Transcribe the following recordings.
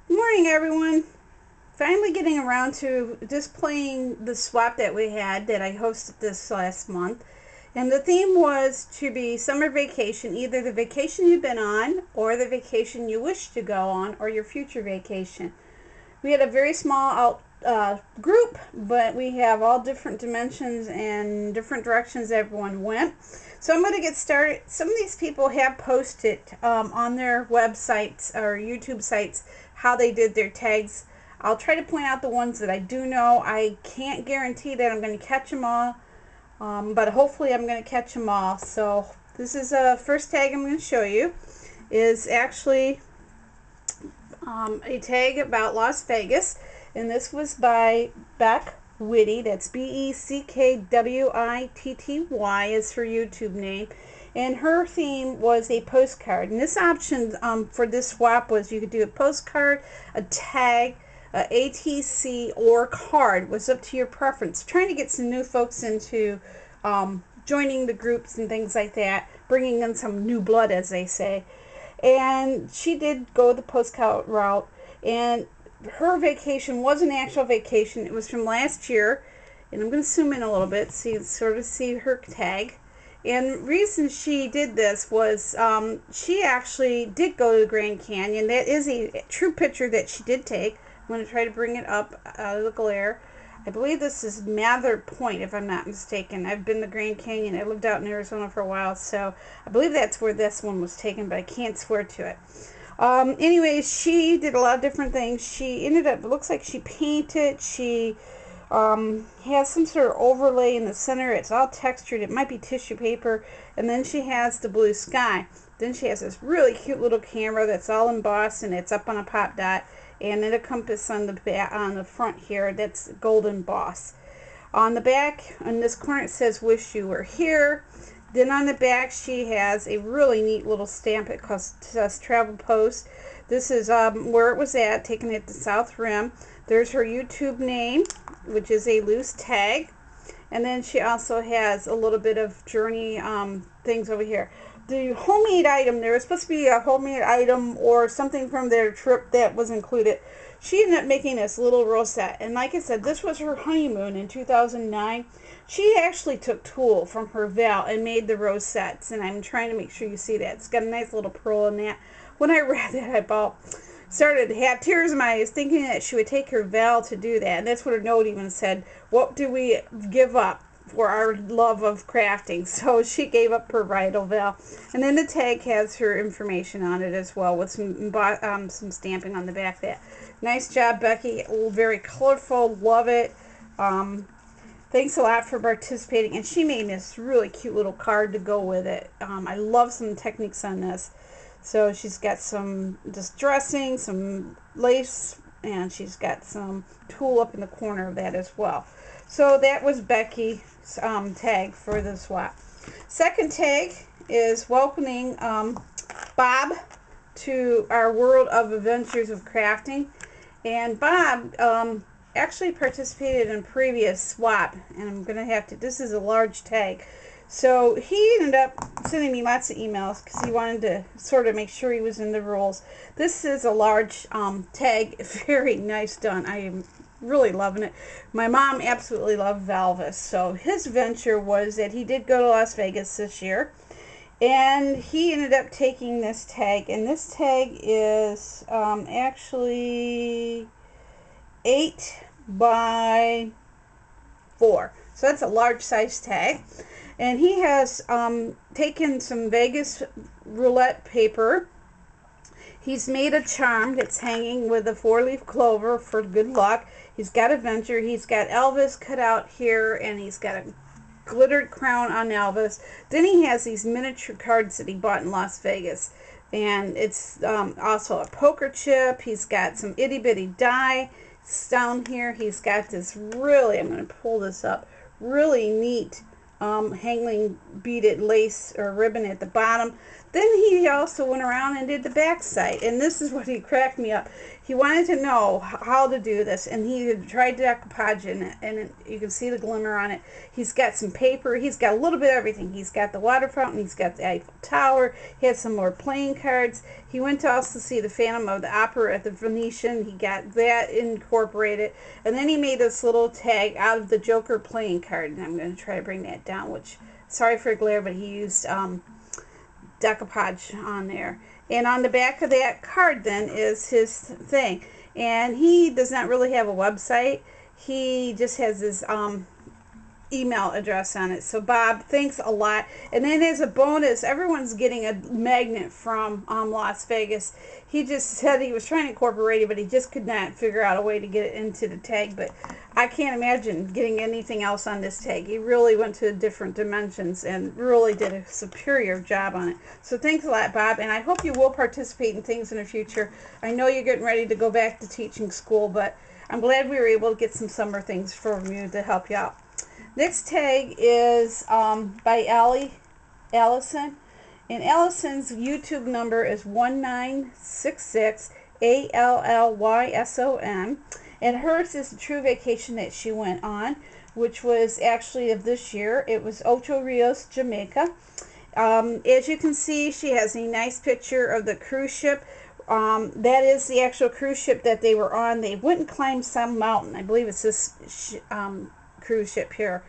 Good morning, everyone. Finally getting around to displaying the swap that we had that I hosted this last month. And the theme was to be summer vacation, either the vacation you've been on or the vacation you wish to go on or your future vacation. We had a very small group, but we have all different dimensions and different directions everyone went. So I'm going to get started. Some of these people have posted on their websites or YouTube sites how they did their tags. I'll try to point out the ones that I do know. I can't guarantee that I'm going to catch them all, but hopefully I'm going to catch them all. So this is a first tag I'm going to show you is actually a tag about Las Vegas, and this was by Beckwhitty. That's Beckwitty is her YouTube name, and her theme was a postcard. And this option for this swap was you could do a postcard, a tag, a ATC, or card. Was up to your preference. Trying to get some new folks into joining the groups and things like that, bringing in some new blood, as they say. And she did go the postcard route, and her vacation was an actual vacation. It was from last year, and I'm going to zoom in a little bit so you can sort of see her tag. And the reason she did this was she actually did go to the Grand Canyon. That is a true picture that she did take. I'm going to try to bring it up out of the glare. I believe this is Mather Point, if I'm not mistaken. I've been to Grand Canyon. I lived out in Arizona for a while, so I believe that's where this one was taken, but I can't swear to it. Anyways, she did a lot of different things. She ended up, it looks like she painted. She has some sort of overlay in the center. It's all textured. It might be tissue paper. And then she has the blue sky. Then she has this really cute little camera that's all embossed, and it's up on a pop dot. And then a compass on the back, on the front here, that's golden boss. On the back, on this corner, it says "Wish you were here." Then on the back, she has a really neat little stamp. It says "Travel Post." This is where it was at, taken at the South Rim. There's her YouTube name, which is a loose tag. And then she also has a little bit of journey things over here. The homemade item, there was supposed to be a homemade item or something from their trip that was included. She ended up making this little rosette, and like I said, this was her honeymoon in 2009. She actually took tulle from her veil and made the rosettes, and I'm trying to make sure you see that. It's got a nice little pearl in that. When I read that, I about started to have tears in my eyes, thinking that she would take her veil to do that, and that's what her note even said. What do we give up for our love of crafting? So she gave up her bridal veil. And then the tag has her information on it as well, with some stamping on the back there. Nice job, Becky. Very colorful. Love it. Thanks a lot for participating. And she made this really cute little card to go with it. I love some techniques on this. So she's got some just dressing, some lace, and she's got some tulle up in the corner of that as well. So that was Becky's tag for the swap. Second tag is welcoming Bob to our world of adventures of crafting. And Bob actually participated in a previous swap, and I'm going to have to, this is a large tag. So he ended up sending me lots of emails because he wanted to sort of make sure he was in the rules. This is a large tag, very nice done. I am really loving it. My mom absolutely loved Valvis. So his venture was that he did go to Las Vegas this year, and he ended up taking this tag, and this tag is actually 8 by 4. So that's a large size tag. And he has taken some Vegas roulette paper. He's made a charm that's hanging with a 4-leaf clover for good luck. He's got a venture. He's got Elvis cut out here, and he's got a glittered crown on Elvis. Then he has these miniature cards that he bought in Las Vegas. And it's also a poker chip. He's got some itty-bitty die down here. He's got this really, I'm going to pull this up, really neat hanging beaded lace or ribbon at the bottom. Then he also went around and did the back side, and this is what he cracked me up. He wanted to know how to do this, and he had tried decoupage in it, and you can see the glimmer on it. He's got some paper. He's got a little bit of everything. He's got the water fountain. He's got the Eiffel Tower. He had some more playing cards. He went to also see the Phantom of the Opera at the Venetian. He got that incorporated, and then he made this little tag out of the Joker playing card, and I'm going to try to bring that down, which, sorry for the glare, but he used decoupage on there. And on the back of that card then is his thing. And he does not really have a website. He just has his email address on it. So Bob, thanks a lot. And then as a bonus, everyone's getting a magnet from Las Vegas. He just said he was trying to incorporate it, but he just could not figure out a way to get it into the tag. But I can't imagine getting anything else on this tag. He really went to different dimensions and really did a superior job on it. So thanks a lot, Bob, and I hope you will participate in things in the future. I know you're getting ready to go back to teaching school, but I'm glad we were able to get some summer things from you to help you out. Next tag is by Allison, and Allison's YouTube number is 1966ALLYSON, and hers is the true vacation that she went on, which was actually of this year. It was Ocho Rios, Jamaica. As you can see, she has a nice picture of the cruise ship. That is the actual cruise ship that they were on. They went and climbed some mountain. I believe it's this cruise ship here,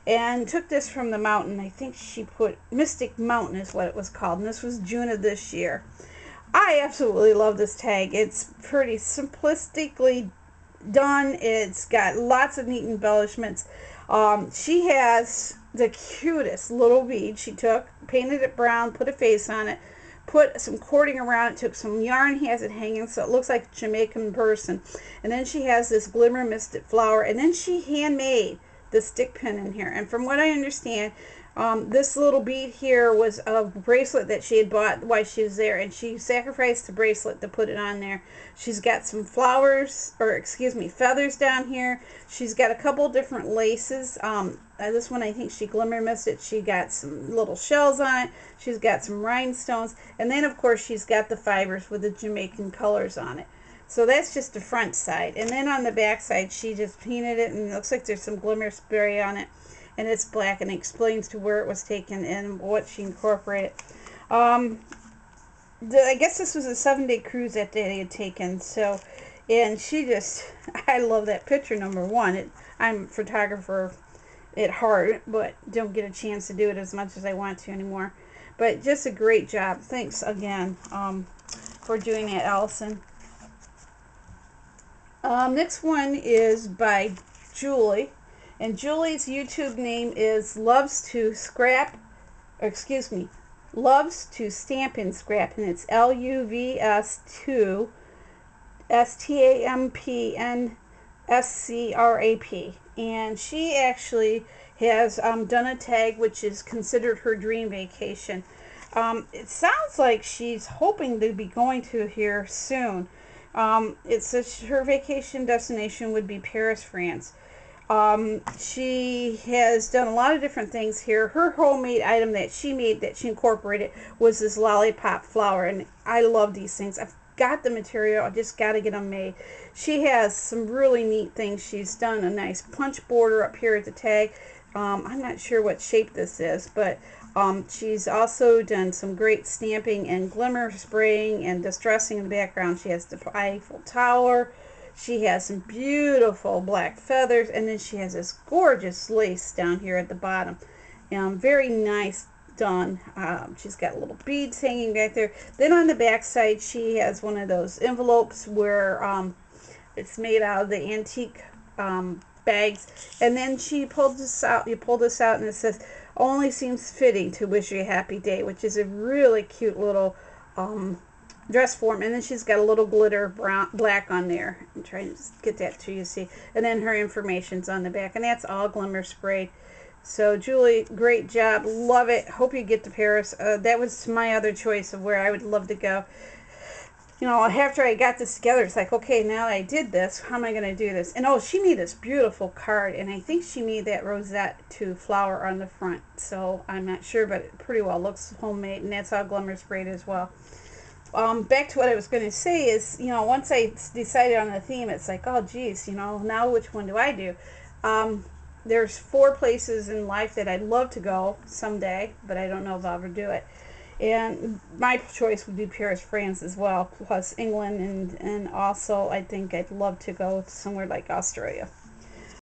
and took this from the mountain. I think she put Mystic Mountain is what it was called, and this was June of this year. I absolutely love this tag. It's pretty simplistically done. It's got lots of neat embellishments. She has the cutest little bead. She took, painted it brown, put a face on it, put some cording around it, took some yarn, has it hanging so it looks like a Jamaican person, and then she has this glimmer mystic flower, and then she handmade the stick pin in here. And from what I understand, this little bead here was a bracelet that she had bought while she was there, and she sacrificed the bracelet to put it on there. She's got some flowers, or excuse me, feathers down here. She's got a couple different laces. This one I think she glimmer missed it. She got some little shells on it. She's got some rhinestones, and then of course she's got the fibers with the Jamaican colors on it. So that's just the front side. And then on the back side, she just painted it, and it looks like there's some glimmer spray on it. And it's black, and it explains to where it was taken and what she incorporated. I guess this was a 7-day cruise that they had taken. So, and she just, I love that picture, number one. I'm a photographer at heart, but don't get a chance to do it as much as I want to anymore. But just a great job. Thanks again for doing that, Allison. Next one is by Julie, and Julie's YouTube name is Loves to Stamp and Scrap, and it's LUVS2STAMPNSCRAP, and she actually has done a tag which is considered her dream vacation. It sounds like she's hoping to be going to here soon. It says her vacation destination would be Paris, France. She has done a lot of different things here. Her homemade item that she made, that she incorporated, was this lollipop flower, and I love these things. I've got the material, I just got to get them made. She has some really neat things. She's done a nice punch border up here at the tag. I'm not sure what shape this is, but she's also done some great stamping and glimmer spraying and distressing in the background. She has the Eiffel Tower. She has some beautiful black feathers, and then she has this gorgeous lace down here at the bottom. Very nice done. She's got little beads hanging back there. Then on the back side, she has one of those envelopes where it's made out of the antique bags. And then she pulled this out. You pull this out, and it says, "Only seems fitting to wish you a happy day," which is a really cute little dress form. And then she's got a little glitter black on there. I'm trying to get that to you, see. And then her information's on the back, and that's all glimmer sprayed. So Julie, great job, love it. Hope you get to Paris. That was my other choice of where I would love to go. you know, after I got this together, it's like, okay, now that I did this, how am I going to do this? And oh, she made this beautiful card, and I think she made that rosette to flower on the front. So I'm not sure, but it pretty well looks homemade, and that's all glimmer sprayed as well. Back to what I was going to say is, you know, once I decided on the theme, it's like, oh, geez, you know, now which one do I do? There's 4 places in life that I'd love to go someday, but I don't know if I'll ever do it. And my choice would be Paris, France as well, plus England, and also I think I'd love to go somewhere like Australia.